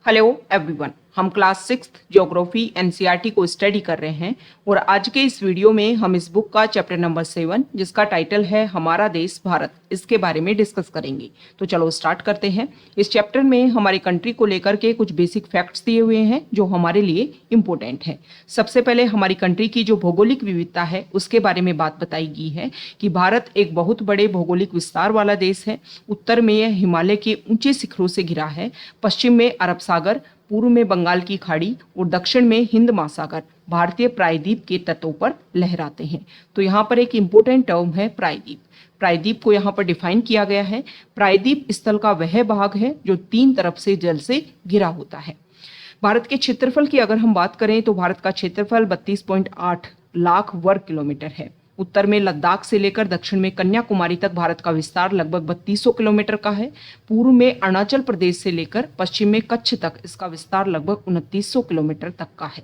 Hello everyone, हम class 6 geography NCERT को study कर रहे हैं और आज के इस वीडियो में हम इस बुक का चैप्टर नंबर 7 जिसका टाइटल है हमारा देश भारत, इसके बारे में डिस्कस करेंगे। तो चलो स्टार्ट करते हैं। इस चैप्टर में हमारी कंट्री को लेकर के कुछ बेसिक फैक्ट्स दिए हुए हैं जो हमारे लिए इम्पोर्टेंट है। सबसे पहले हमारी कंट्री की जो भौगोलिक विविधता है उसके बारे में बात बताई गई है कि भारत एक बहुत बड़े भौगोलिक विस्तार वाला देश है। उत्तर में यह हिमालय के ऊंचे शिखरों से घिरा है, पश्चिम में अरब सागर, पूर्व में बंगाल की खाड़ी और दक्षिण में हिंद महासागर भारतीय प्रायद्वीप के तटों पर लहराते हैं। तो यहाँ पर एक इम्पोर्टेंट टर्म है प्रायद्वीप। प्रायद्वीप को यहाँ पर डिफाइन किया गया है। प्रायद्वीप स्थल का वह भाग है जो 3 तरफ से जल से घिरा होता है। भारत के क्षेत्रफल की अगर हम बात करें तो भारत का क्षेत्रफल 32.8 लाख वर्ग किलोमीटर है। उत्तर में लद्दाख से लेकर दक्षिण में कन्याकुमारी तक भारत का विस्तार लगभग 3200 किलोमीटर का है। पूर्व में अरुणाचल प्रदेश से लेकर पश्चिम में कच्छ तक इसका विस्तार लगभग 2900 किलोमीटर तक का है।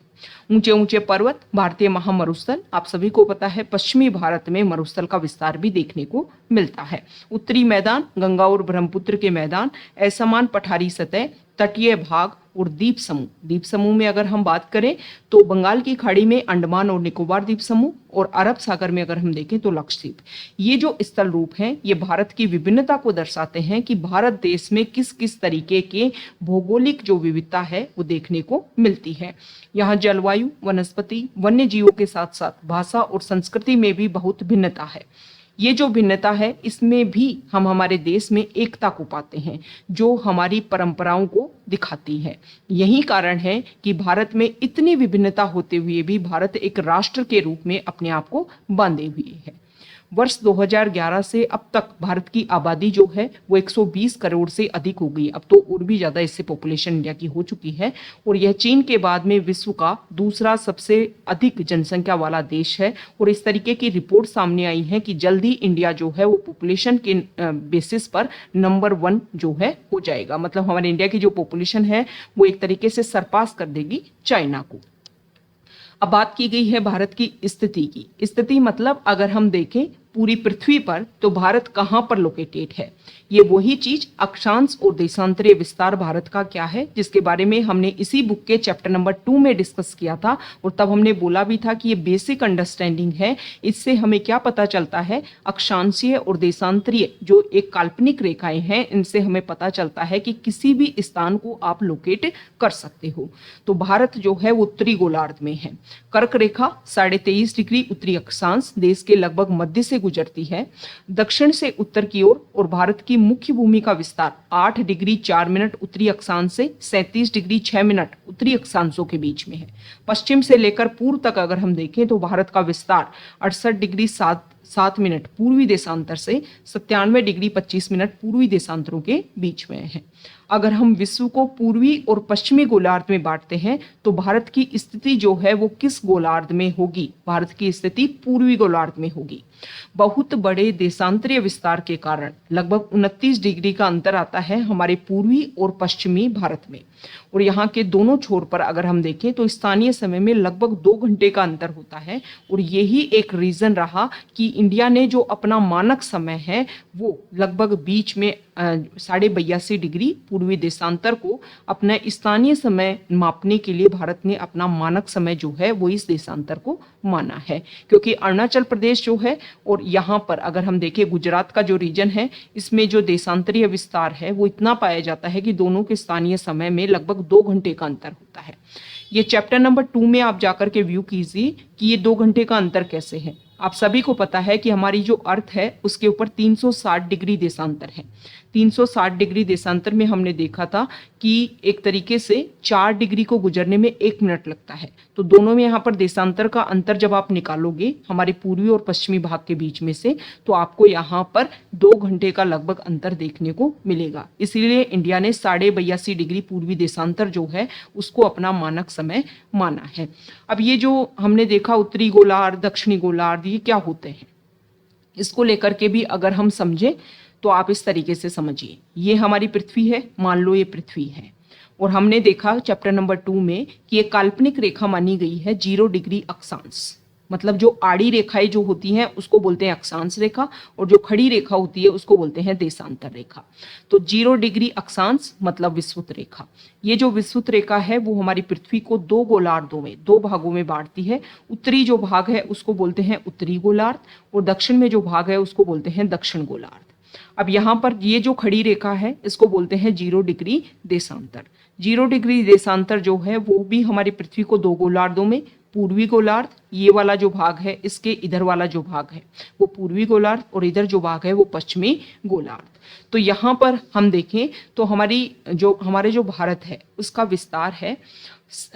ऊंचे ऊंचे पर्वत, भारतीय महामरुस्थल, आप सभी को पता है पश्चिमी भारत में मरुस्थल का विस्तार भी देखने को मिलता है। उत्तरी मैदान, गंगा और ब्रह्मपुत्र के मैदान, असमान पठारी सतह, तटीय भाग और द्वीप समूह। द्वीप समूह में अगर हम बात करें तो बंगाल की खाड़ी में अंडमान और निकोबार द्वीप समूह और अरब सागर में अगर हम देखें तो लक्षद्वीप। ये जो स्थल रूप हैं ये भारत की विभिन्नता को दर्शाते हैं कि भारत देश में किस किस तरीके के भौगोलिक जो विविधता है वो देखने को मिलती है। यहाँ जलवायु, वनस्पति, वन्य जीवों के साथ साथ भाषा और संस्कृति में भी बहुत भिन्नता है। ये जो भिन्नता है इसमें भी हम हमारे देश में एकता को पाते हैं जो हमारी परंपराओं को दिखाती है। यही कारण है कि भारत में इतनी विभिन्नता होते हुए भी भारत एक राष्ट्र के रूप में अपने आप को बांधे हुए है। वर्ष 2011 से अब तक भारत की आबादी जो है वो 120 करोड़ से अधिक हो गई। अब तो और भी ज़्यादा इससे पॉपुलेशन इंडिया की हो चुकी है और यह चीन के बाद में विश्व का दूसरा सबसे अधिक जनसंख्या वाला देश है। और इस तरीके की रिपोर्ट सामने आई है कि जल्द ही इंडिया जो है वो पॉपुलेशन के बेसिस पर नंबर 1 जो है हो जाएगा। मतलब हमारे इंडिया की जो पॉपुलेशन है वो एक तरीके से सरपास कर देगी चाइना को। अब बात की गई है भारत की स्थिति की। स्थिति मतलब अगर हम देखें पूरी पृथ्वी पर तो भारत कहाँ पर लोकेटेड है। ये वही चीज अक्षांश और देशांतरीय विस्तार भारत का क्या है जिसके बारे में हमने इसी बुक के चैप्टर नंबर 2 में डिस्कस किया था और तब हमने बोला भी था कि ये बेसिक अंडरस्टैंडिंग है। इससे हमें क्या पता चलता है, अक्षांशीय और देशांतरीय जो एक काल्पनिक रेखाएं हैं इनसे हमें पता चलता है कि किसी भी स्थान को आप लोकेट कर सकते हो। तो भारत जो है वो उत्तरी गोलार्ध में है। कर्क रेखा 23.5 डिग्री उत्तरी अक्षांश देश के लगभग मध्य से गुजरती है। दक्षिण से उत्तर की ओर और भारत की मुख्य भूमि का विस्तार 8 डिग्री 4 मिनट उत्तरी अक्षांश से 37 डिग्री 6 मिनट उत्तरी अक्षांशों के बीच में है। पश्चिम से लेकर पूर्व तक अगर हम देखें तो भारत का विस्तार 68 डिग्री 7 मिनट पूर्वी देशांतर से 97 डिग्री 25 मिनट पूर्वी देशांतरों के बीच में है। अगर हम विश्व को पूर्वी और पश्चिमी गोलार्ध में बांटते हैं तो भारत की स्थिति जो है वो किस गोलार्ध में होगी? भारत की स्थिति पूर्वी गोलार्ध में होगी। बहुत बड़े देशांतरीय विस्तार के कारण लगभग 29 डिग्री का अंतर आता है हमारे पूर्वी और पश्चिमी भारत में। और यहाँ के दोनों छोर पर अगर हम देखें तो स्थानीय समय में लगभग 2 घंटे का अंतर होता है। और यही एक रीजन रहा कि इंडिया ने जो अपना मानक समय है वो लगभग बीच में 82.5 डिग्री पूर्वी देशांतर को अपना स्थानीय समय मापने के लिए भारत ने अपना मानक समय जो है वो इस देशांतर को माना है। क्योंकि अरुणाचल प्रदेश जो है और यहाँ पर अगर हम देखें गुजरात का जो रीजन है इसमें जो देशांतरीय विस्तार है वो इतना पाया जाता है कि दोनों के स्थानीय समय में लगभग 2 घंटे का अंतर होता है। ये चैप्टर नंबर 2 में आप जाकर के व्यू कीजिए कि ये 2 घंटे का अंतर कैसे है। आप सभी को पता है कि हमारी जो अर्थ है उसके ऊपर 360 डिग्री देशांतर है। 360 डिग्री देशांतर में हमने देखा था कि एक तरीके से 4 डिग्री को गुजरने में 1 मिनट लगता है। तो दोनों में यहाँ पर देशांतर का अंतर जब आप निकालोगे हमारे पूर्वी और पश्चिमी भाग के बीच में से तो आपको यहाँ पर 2 घंटे का लगभग अंतर देखने को मिलेगा। इसीलिए इंडिया ने 82.5 डिग्री पूर्वी देशांतर जो है उसको अपना मानक समय माना है। अब ये जो हमने देखा उत्तरी गोलार्ध, दक्षिणी गोलार्ध, ये क्या होते हैं इसको लेकर के भी अगर हम समझें तो आप इस तरीके से समझिए। ये हमारी पृथ्वी है, मान लो ये पृथ्वी है और हमने देखा चैप्टर नंबर 2 में कि एक काल्पनिक रेखा मानी गई है 0 डिग्री अक्षांश। मतलब जो आड़ी रेखाएं जो होती हैं उसको बोलते हैं अक्षांश रेखा, और जो खड़ी रेखा होती है उसको बोलते हैं देशांतर रेखा। तो 0 डिग्री अक्षांश मतलब विषुवत रेखा। ये जो विषुवत रेखा है वो हमारी पृथ्वी को दो गोलार्धों में, दो भागों में बांटती है। उत्तरी जो भाग है उसको बोलते हैं उत्तरी गोलार्ध, और दक्षिण में जो भाग है उसको बोलते हैं दक्षिण गोलार्ध। अब यहाँ पर ये जो खड़ी रेखा है इसको बोलते हैं 0 डिग्री देशांतर। 0 डिग्री देशांतर जो है वो भी हमारी पृथ्वी को दो गोलार्धों में, पूर्वी गोलार्ध, ये वाला जो भाग है इसके इधर वाला जो भाग है वो पूर्वी गोलार्ध, और इधर जो भाग है वो पश्चिमी गोलार्ध। तो यहाँ पर हम देखें तो हमारे जो भारत है उसका विस्तार है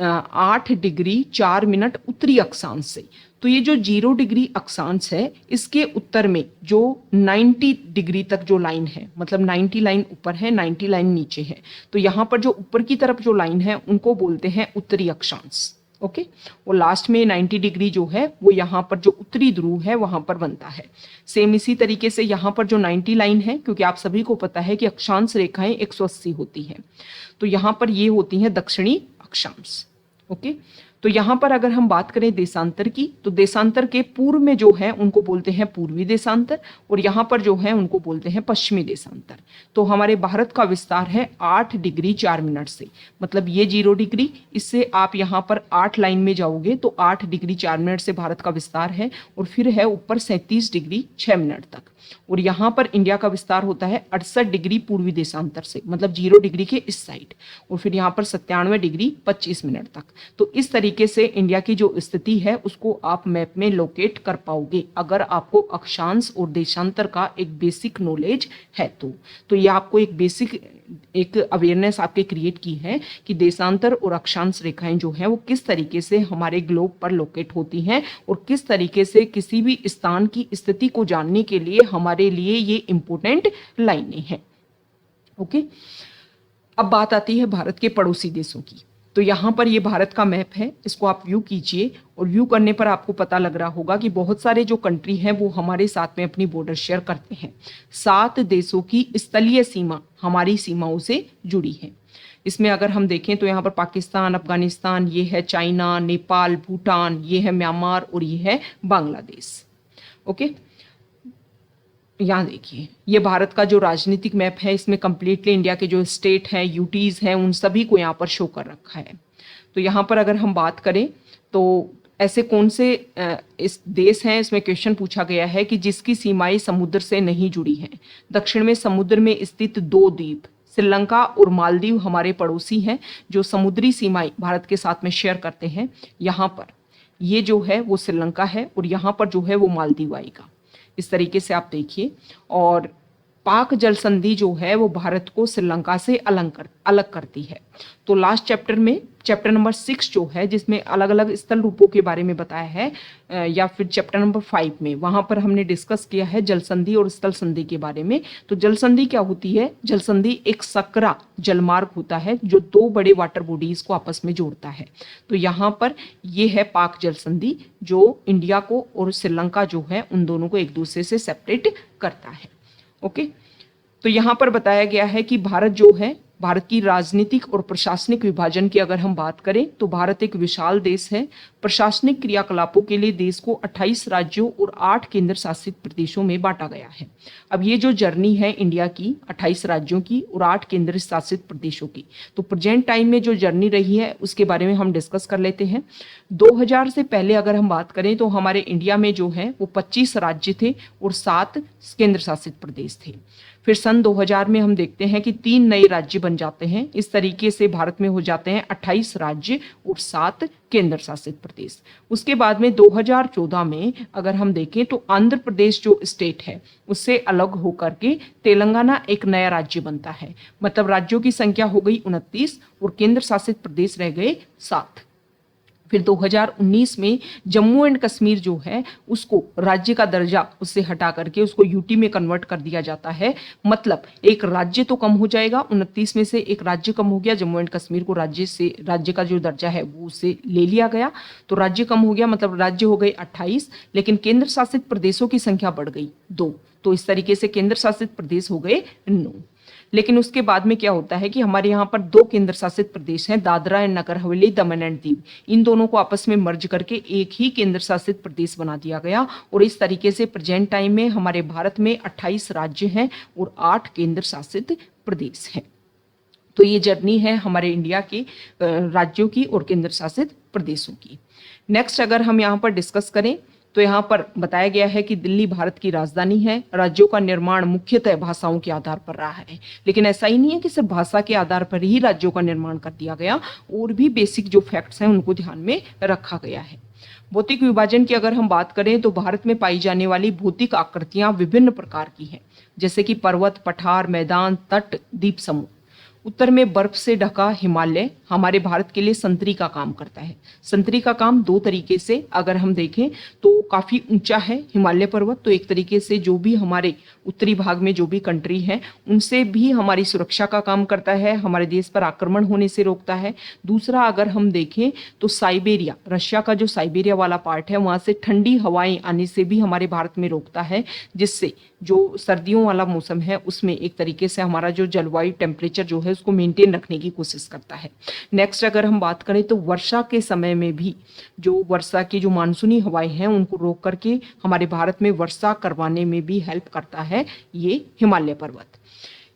8 डिग्री 4 मिनट उत्तरी अक्षांश से। तो ये जो 0 डिग्री अक्षांश है इसके उत्तर में जो 90 डिग्री तक जो लाइन है, मतलब 90 लाइन ऊपर है, 90 लाइन नीचे है, तो यहाँ पर जो ऊपर की तरफ जो लाइन है उनको बोलते हैं उत्तरी अक्षांश। ओके, और लास्ट में 90 डिग्री जो है वो यहाँ पर जो उत्तरी ध्रुव है वहां पर बनता है। सेम इसी तरीके से यहाँ पर जो 90 लाइन है, क्योंकि आप सभी को पता है कि अक्षांश रेखाएं 180 होती हैं, तो यहाँ पर ये होती हैं दक्षिणी अक्षांश। ओके, तो यहाँ पर अगर हम बात करें देशांतर की, तो देशांतर के पूर्व में जो है उनको बोलते हैं पूर्वी देशांतर, और यहाँ पर जो है उनको बोलते हैं पश्चिमी देशांतर। तो हमारे भारत का विस्तार है 8 डिग्री 4 मिनट से, मतलब ये 0 डिग्री, इससे आप यहाँ पर 8 लाइन में जाओगे तो 8 डिग्री 4 मिनट से भारत का विस्तार है, और फिर है ऊपर 37 डिग्री 6 मिनट तक। और यहाँ पर इंडिया का विस्तार होता है 68 डिग्री पूर्वी देशांतर से, मतलब 0 डिग्री के इस साइड, और फिर यहाँ पर 97 डिग्री 25 मिनट तक। तो इस तरीके से इंडिया की जो स्थिति है उसको आप मैप में लोकेट कर पाओगे अगर आपको अक्षांश और देशांतर का एक बेसिक नॉलेज है। तो ये आपको एक अवेयरनेस आपके क्रिएट की है कि देशांतर और अक्षांश रेखाएं जो हैं वो किस तरीके से हमारे ग्लोब पर लोकेट होती हैं, और किस तरीके से किसी भी स्थान की स्थिति को जानने के लिए हमारे लिए ये इंपॉर्टेंट लाइनें हैं। ओके, अब बात आती है भारत के पड़ोसी देशों की। तो यहाँ पर ये भारत का मैप है, इसको आप व्यू कीजिए, और व्यू करने पर आपको पता लग रहा होगा कि बहुत सारे जो कंट्री हैं वो हमारे साथ में अपनी बॉर्डर शेयर करते हैं। 7 देशों की स्थलीय सीमा हमारी सीमाओं से जुड़ी है। इसमें अगर हम देखें तो यहाँ पर पाकिस्तान, अफगानिस्तान, ये है चाइना, नेपाल, भूटान, ये है म्यांमार, और ये है बांग्लादेश। ओके, यहाँ देखिए ये भारत का जो राजनीतिक मैप है, इसमें कंप्लीटली इंडिया के जो स्टेट हैं, यूटीज हैं, उन सभी को यहाँ पर शो कर रखा है। तो यहाँ पर अगर हम बात करें तो ऐसे कौन से इस देश हैं, इसमें क्वेश्चन पूछा गया है कि जिसकी सीमाएं समुद्र से नहीं जुड़ी हैं। दक्षिण में समुद्र में स्थित 2 द्वीप श्रीलंका और मालदीव हमारे पड़ोसी हैं जो समुद्री सीमाएं भारत के साथ में शेयर करते हैं। यहाँ पर ये जो है वो श्रीलंका है, और यहाँ पर जो है वो मालदीव आएगा। इस तरीके से आप देखिए, और पाक जल संधि जो है वो भारत को श्रीलंका से अलग करती है। तो लास्ट चैप्टर में चैप्टर नंबर 6 जो है, जिसमें अलग अलग स्थल रूपों के बारे में बताया है, या फिर चैप्टर नंबर 5 में, वहां पर हमने डिस्कस किया है जल संधि और स्थल संधि के बारे में। तो जल संधि क्या होती है? जल संधि एक सकरा जलमार्ग होता है जो 2 बड़े वाटर बॉडीज को आपस में जोड़ता है। तो यहाँ पर ये है पाक जल संधि जो इंडिया को और श्रीलंका जो है उन दोनों को एक दूसरे से सेपरेट करता है। ओके, तो यहाँ पर बताया गया है कि भारत जो है, भारत की राजनीतिक और प्रशासनिक विभाजन की अगर हम बात करें तो भारत एक विशाल देश है। प्रशासनिक क्रियाकलापों के लिए देश को 28 राज्यों और 8 केंद्र शासित प्रदेशों में बांटा गया है। अब ये जो जर्नी है इंडिया की 28 राज्यों की और 8 केंद्र शासित प्रदेशों की, तो प्रेजेंट टाइम में जो जर्नी रही है उसके बारे में हम डिस्कस कर लेते हैं। 2000 से पहले अगर हम बात करें तो हमारे इंडिया में जो है वो 25 राज्य थे और 7 केंद्र शासित प्रदेश थे। फिर सन 2000 में हम देखते हैं कि 3 नए राज्य बन जाते हैं। इस तरीके से भारत में हो जाते हैं 28 राज्य और 7 केंद्र शासित प्रदेश। उसके बाद में 2014 में अगर हम देखें तो आंध्र प्रदेश जो स्टेट है उससे अलग होकर के तेलंगाना एक नया राज्य बनता है। मतलब राज्यों की संख्या हो गई 29 और केंद्र शासित प्रदेश रह गए 7। फिर 2019 में जम्मू एंड कश्मीर जो है उसको राज्य का दर्जा उससे हटा करके उसको यूटी में कन्वर्ट कर दिया जाता है। मतलब एक राज्य तो कम हो जाएगा, 29 में से एक राज्य कम हो गया, जम्मू एंड कश्मीर को राज्य का जो दर्जा है वो उससे ले लिया गया, तो राज्य कम हो गया, मतलब राज्य हो गए 28, लेकिन केंद्र शासित प्रदेशों की संख्या बढ़ गई 2, तो इस तरीके से केंद्र शासित प्रदेश हो गए 9। लेकिन उसके बाद में क्या होता है कि हमारे यहाँ पर 2 केंद्र शासित प्रदेश हैं, Dadra and Nagar Haveli, Daman and Diu. इन दोनों को आपस में मर्ज करके एक ही केंद्र शासित प्रदेश बना दिया गया और इस तरीके से प्रेजेंट टाइम में हमारे भारत में 28 राज्य हैं और 8 केंद्र शासित प्रदेश हैं। तो ये जर्नी है हमारे इंडिया के राज्यों की और केंद्र शासित प्रदेशों की। नेक्स्ट अगर हम यहाँ पर डिस्कस करें तो यहाँ पर बताया गया है कि दिल्ली भारत की राजधानी है। राज्यों का निर्माण मुख्यतः भाषाओं के आधार पर रहा है, लेकिन ऐसा ही नहीं है कि सिर्फ भाषा के आधार पर ही राज्यों का निर्माण कर दिया गया, और भी बेसिक जो फैक्ट्स हैं उनको ध्यान में रखा गया है। भौतिक विभाजन की अगर हम बात करें तो भारत में पाई जाने वाली भौतिक आकृतियां विभिन्न प्रकार की हैं, जैसे कि पर्वत, पठार, मैदान, तट, द्वीप समूह। उत्तर में बर्फ से ढका हिमालय हमारे भारत के लिए संतरी का काम करता है। संतरी का काम 2 तरीके से अगर हम देखें तो काफ़ी ऊंचा है हिमालय पर्वत, तो एक तरीके से जो भी हमारे उत्तरी भाग में जो भी कंट्री है उनसे भी हमारी सुरक्षा का काम करता है, हमारे देश पर आक्रमण होने से रोकता है। दूसरा अगर हम देखें तो साइबेरिया, रशिया का जो साइबेरिया वाला पार्ट है वहाँ से ठंडी हवाएं आने से भी हमारे भारत में रोकता है, जिससे जो सर्दियों वाला मौसम है उसमें एक तरीके से हमारा जो जलवायु टेम्परेचर जो है उसको मेंटेन रखने की कोशिश करता है। नेक्स्ट अगर हम बात करें तो वर्षा के समय में भी जो वर्षा की जो मानसूनी हवाएं हैं उनको रोक करके हमारे भारत में वर्षा करवाने में भी हेल्प करता है ये हिमालय पर्वत।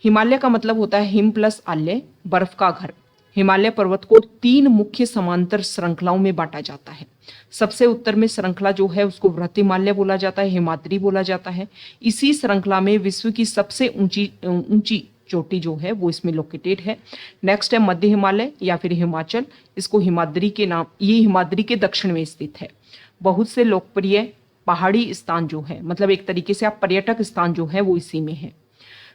हिमालय का मतलब होता है हिम प्लस आल्य, बर्फ का घर। हिमालय पर्वत को 3 मुख्य समांतर श्रृंखलाओं में बांटा जाता है। सबसे उत्तर में श्रृंखला जो है उसको वृहत हिमालय बोला जाता है, हिमाद्री बोला जाता है। इसी श्रृंखला में विश्व की सबसे ऊंची चोटी जो है वो इसमें लोकेटेड है। नेक्स्ट है मध्य हिमालय या फिर हिमाचल, इसको हिमाद्री के नाम, ये हिमाद्री के दक्षिण में स्थित है। बहुत से लोकप्रिय पहाड़ी स्थान जो है, मतलब एक तरीके से आप पर्यटक स्थान जो है वो इसी में है।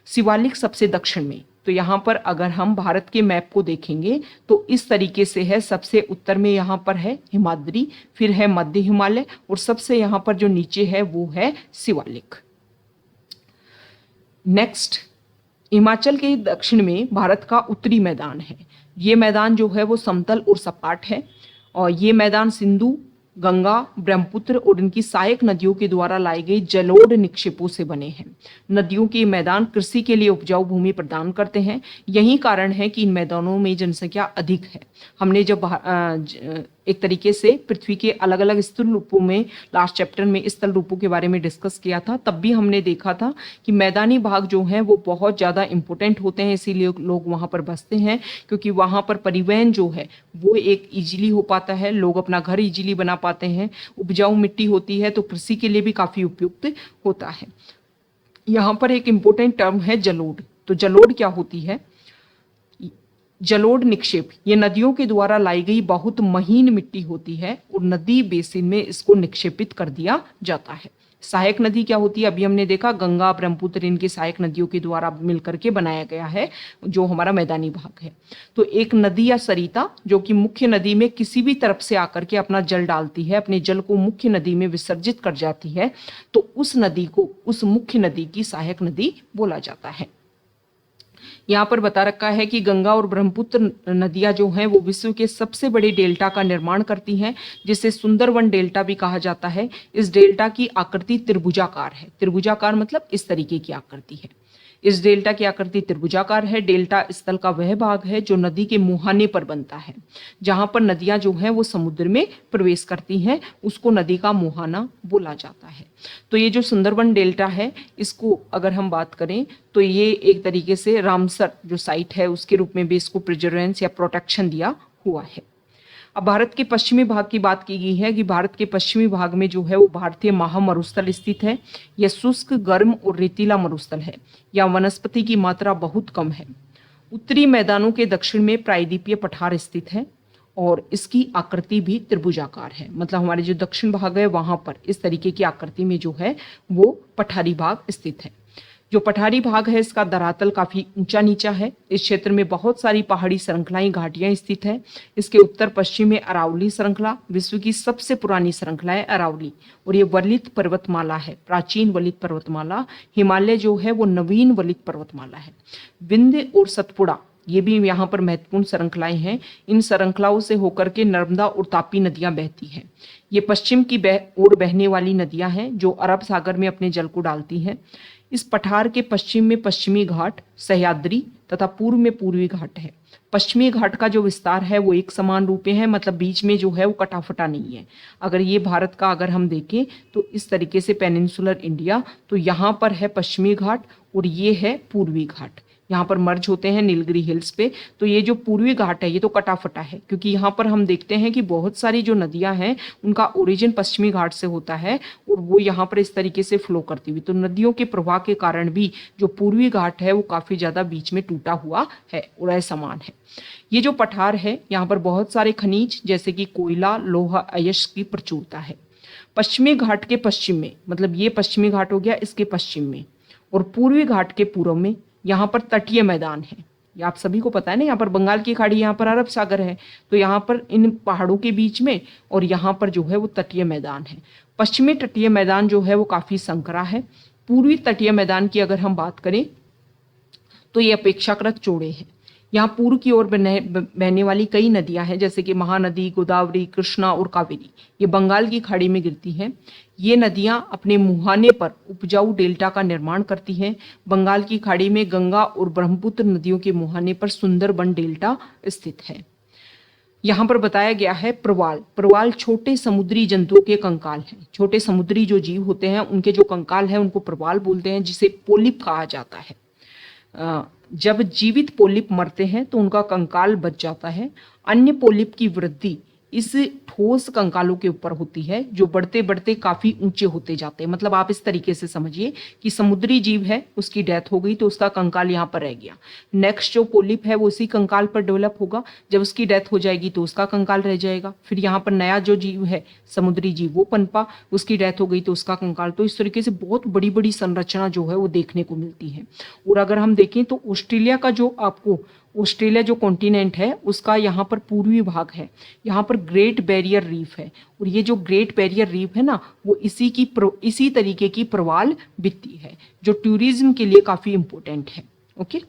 शिवालिक सबसे दक्षिण में, तो यहाँ पर अगर हम भारत के मैप को देखेंगे तो इस तरीके से है। सबसे उत्तर में यहाँ पर है हिमाद्री, फिर है मध्य हिमालय और सबसे यहाँ पर जो नीचे है वो है शिवालिक। नेक्स्ट, हिमाचल के दक्षिण में भारत का उत्तरी मैदान है। ये मैदान जो है वो समतल और सपाट है और ये मैदान सिंधु, गंगा, ब्रह्मपुत्र और इनकी सहायक नदियों के द्वारा लाई गई जलोढ़ निक्षेपों से बने हैं। नदियों के मैदान कृषि के लिए उपजाऊ भूमि प्रदान करते हैं। यही कारण है कि इन मैदानों में जनसंख्या अधिक है। हमने जब एक तरीके से पृथ्वी के अलग अलग स्थल रूपों में लास्ट चैप्टर में स्थल रूपों के बारे में डिस्कस किया था, तब भी हमने देखा था कि मैदानी भाग जो हैं वो बहुत ज़्यादा इंपॉर्टेंट होते हैं, इसीलिए लोग वहाँ पर बसते हैं, क्योंकि वहाँ पर परिवहन जो है वो एक ईजिली हो पाता है, लोग अपना घर ईजिली बना पाते हैं। उपजाऊ मिट्टी होती है तो कृषि के लिए भी काफ़ी उपयुक्त होता है। यहाँ पर एक इम्पोर्टेंट टर्म है जलोढ़। तो जलोढ़ क्या होती है? जलोढ़ निक्षेप, ये नदियों के द्वारा लाई गई बहुत महीन मिट्टी होती है और नदी बेसिन में इसको निक्षेपित कर दिया जाता है। सहायक नदी क्या होती है? अभी हमने देखा गंगा, ब्रह्मपुत्र, इनकी सहायक नदियों के द्वारा मिलकर के बनाया गया है जो हमारा मैदानी भाग है। तो एक नदी या सरिता जो कि मुख्य नदी में किसी भी तरफ से आकर के अपना जल डालती है, अपने जल को मुख्य नदी में विसर्जित कर जाती है, तो उस नदी को, उस मुख्य नदी की सहायक नदी बोला जाता है। यहाँ पर बता रखा है कि गंगा और ब्रह्मपुत्र नदियाँ जो हैं वो विश्व के सबसे बड़े डेल्टा का निर्माण करती हैं, जिसे सुंदरवन डेल्टा भी कहा जाता है। इस डेल्टा की आकृति त्रिभुजाकार है। त्रिभुजाकार मतलब इस तरीके की आकृति है। इस डेल्टा की आकृति त्रिभुजाकार है। डेल्टा स्थल का वह भाग है जो नदी के मुहाने पर बनता है। जहाँ पर नदियाँ जो हैं वो समुद्र में प्रवेश करती हैं, उसको नदी का मुहाना बोला जाता है। तो ये जो सुंदरवन डेल्टा है, इसको अगर हम बात करें तो ये एक तरीके से रामसर जो साइट है उसके रूप में भी इसको प्रिजर्वेंस या प्रोटेक्शन दिया हुआ है। अब भारत के पश्चिमी भाग की बात की गई है कि भारत के पश्चिमी भाग में जो है वो भारतीय महामरुस्थल स्थित है। यह शुष्क, गर्म और रेतीला मरुस्थल है। यहाँ वनस्पति की मात्रा बहुत कम है। उत्तरी मैदानों के दक्षिण में प्रायद्वीपीय पठार स्थित है और इसकी आकृति भी त्रिभुजाकार है। मतलब हमारे जो दक्षिण भाग है वहां पर इस तरीके की आकृति में जो है वो पठारी भाग स्थित है। जो पठारी भाग है इसका धरातल काफी ऊंचा नीचा है। इस क्षेत्र में बहुत सारी पहाड़ी श्रृंखलाएं, घाटियां स्थित है। इसके उत्तर पश्चिम में अरावली श्रृंखला, विश्व की सबसे पुरानी श्रृंखला है अरावली, और ये वलित पर्वतमाला है, प्राचीन वलित पर्वतमाला। हिमालय जो है वो नवीन वलित पर्वतमाला है। विंध्य और सतपुड़ा ये भी यहाँ पर महत्वपूर्ण श्रृंखलाएं हैं। इन श्रृंखलाओं से होकर के नर्मदा और तापी नदियां बहती हैं। ये पश्चिम की ओर बहने वाली नदियां हैं जो अरब सागर में अपने जल को डालती हैं। इस पठार के पश्चिम में पश्चिमी घाट, सह्याद्री तथा पूर्व में पूर्वी घाट है। पश्चिमी घाट का जो विस्तार है वो एक समान रूपे है, मतलब बीच में जो है वो कटाफटा नहीं है। अगर ये भारत का अगर हम देखें तो इस तरीके से पेनिनसुलर इंडिया, तो यहाँ पर है पश्चिमी घाट और ये है पूर्वी घाट, यहाँ पर मर्ज होते हैं नीलगिरी हिल्स पे। तो ये जो पूर्वी घाट है ये तो कटाफटा है, क्योंकि यहाँ पर हम देखते हैं कि बहुत सारी जो नदियां हैं उनका ओरिजिन पश्चिमी घाट से होता है और वो यहाँ पर इस तरीके से फ्लो करती हुई, तो नदियों के प्रवाह के कारण भी जो पूर्वी घाट है वो काफी ज्यादा बीच में टूटा हुआ है और असमान है। ये जो पठार है यहाँ पर बहुत सारे खनिज जैसे कि कोयला, लोहा, अयस्क की प्रचुरता है। पश्चिमी घाट के पश्चिम में, मतलब ये पश्चिमी घाट हो गया, इसके पश्चिम में और पूर्वी घाट के पूर्व में यहाँ पर तटीय मैदान है। ये आप सभी को पता है ना, यहाँ पर बंगाल की खाड़ी, यहाँ पर अरब सागर है, तो यहाँ पर इन पहाड़ों के बीच में और यहाँ पर जो है वो तटीय मैदान है। पश्चिमी तटीय मैदान जो है वो काफी संकरा है। पूर्वी तटीय मैदान की अगर हम बात करें तो ये अपेक्षाकृत चौड़े हैं। यहाँ पूर्व की ओर बहने वाली कई नदियां हैं जैसे कि महानदी, गोदावरी, कृष्णा और कावेरी, ये बंगाल की खाड़ी में गिरती हैं। ये नदियां अपने मुहाने पर उपजाऊ डेल्टा का निर्माण करती हैं। बंगाल की खाड़ी में गंगा और ब्रह्मपुत्र नदियों के मुहाने पर सुंदरबन डेल्टा स्थित है। यहाँ पर बताया गया है प्रवाल। प्रवाल छोटे समुद्री जंतुओं के कंकाल हैं। छोटे समुद्री जो जीव होते हैं उनके जो कंकाल हैं उनको प्रवाल बोलते हैं, जिसे पोलिप कहा जाता है। जब जीवित पोलिप मरते हैं तो उनका कंकाल बच जाता है। अन्य पोलिप की वृद्धि इस ठोस कंकालों के ऊपर होती है जो बढ़ते बढ़ते काफी ऊंचे होते जाते हैं। मतलब आप इस तरीके से समझिए कि समुद्री जीव है, उसकी डेथ हो गई तो उसका कंकाल यहाँ पर रह गया। नेक्स्ट जो पोलिप है वो उसी कंकाल पर डेवलप होगा, जब उसकी डेथ हो जाएगी तो उसका कंकाल रह जाएगा। फिर यहाँ पर नया जो जीव है समुद्री जीव वो पनपा, उसकी डेथ हो गई तो उसका कंकाल। तो इस तरीके से बहुत बड़ी बड़ी संरचना जो है वो देखने को मिलती है। और अगर हम देखें तो ऑस्ट्रेलिया का जो आपको ऑस्ट्रेलिया जो कॉन्टिनेंट है उसका यहाँ पर पूर्वी भाग है, यहाँ पर ग्रेट बैरियर रीफ है और ये जो ग्रेट बैरियर रीफ है ना वो इसी तरीके की प्रवाल भित्ति है जो टूरिज्म के लिए काफी इंपॉर्टेंट है। ओके,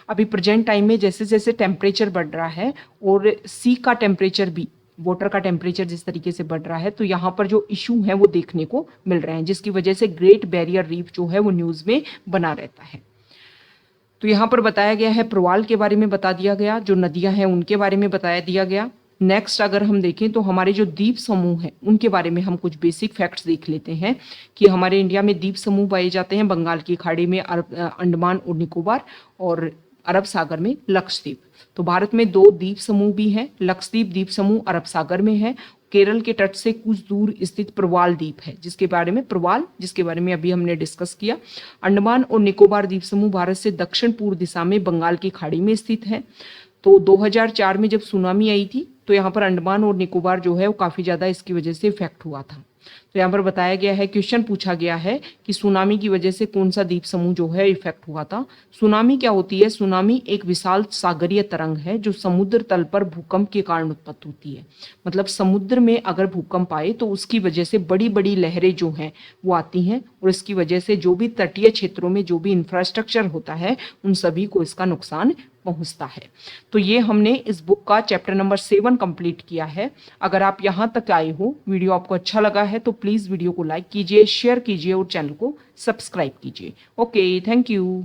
अभी प्रेजेंट टाइम में जैसे जैसे टेम्परेचर बढ़ रहा है और सी का टेम्परेचर भी, वाटर का टेम्परेचर जिस तरीके से बढ़ रहा है, तो यहाँ पर जो इशू है वो देखने को मिल रहे हैं, जिसकी वजह से ग्रेट बैरियर रीफ जो है वो न्यूज में बना रहता है। तो यहाँ पर बताया गया है प्रवाल के बारे में बता दिया गया, जो नदियां हैं उनके बारे में बताया दिया गया। नेक्स्ट अगर हम देखें तो हमारे जो द्वीप समूह हैं उनके बारे में हम कुछ बेसिक फैक्ट्स देख लेते हैं कि हमारे इंडिया में द्वीप समूह पाए जाते हैं बंगाल की खाड़ी में अंडमान और निकोबार और अरब सागर में लक्षद्वीप। तो भारत में 2 द्वीप समूह भी हैं। लक्षद्वीप द्वीप समूह अरब सागर में है। केरल के तट से कुछ दूर स्थित प्रवाल द्वीप है जिसके बारे में अभी हमने डिस्कस किया। अंडमान और निकोबार द्वीप समूह भारत से दक्षिण पूर्व दिशा में बंगाल की खाड़ी में स्थित है। तो 2004 में जब सुनामी आई थी तो यहाँ पर अंडमान और निकोबार जो है वो काफी ज्यादा इसकी वजह से इफेक्ट हुआ था। तो यहाँ पर बताया गया है, क्वेश्चन पूछा गया है कि सुनामी की वजह से कौन सा द्वीप समूह जो है इफेक्ट हुआ था। सुनामी क्या होती है? सुनामी एक विशाल सागरीय तरंग है जो समुद्र तल पर भूकंप के कारण उत्पत्त होती है। मतलब समुद्र में अगर भूकंप आए तो उसकी वजह से बड़ी बड़ी लहरें जो हैं वो आती हैं और इसकी वजह से जो भी तटीय क्षेत्रों में जो भी इंफ्रास्ट्रक्चर होता है उन सभी को इसका नुकसान पहुंचता है। तो ये हमने इस बुक का चैप्टर नंबर 7 कंप्लीट किया है। अगर आप यहाँ तक आए हो, वीडियो आपको अच्छा लगा है तो प्लीज वीडियो को लाइक कीजिए, शेयर कीजिए और चैनल को सब्सक्राइब कीजिए। Okay, thank you.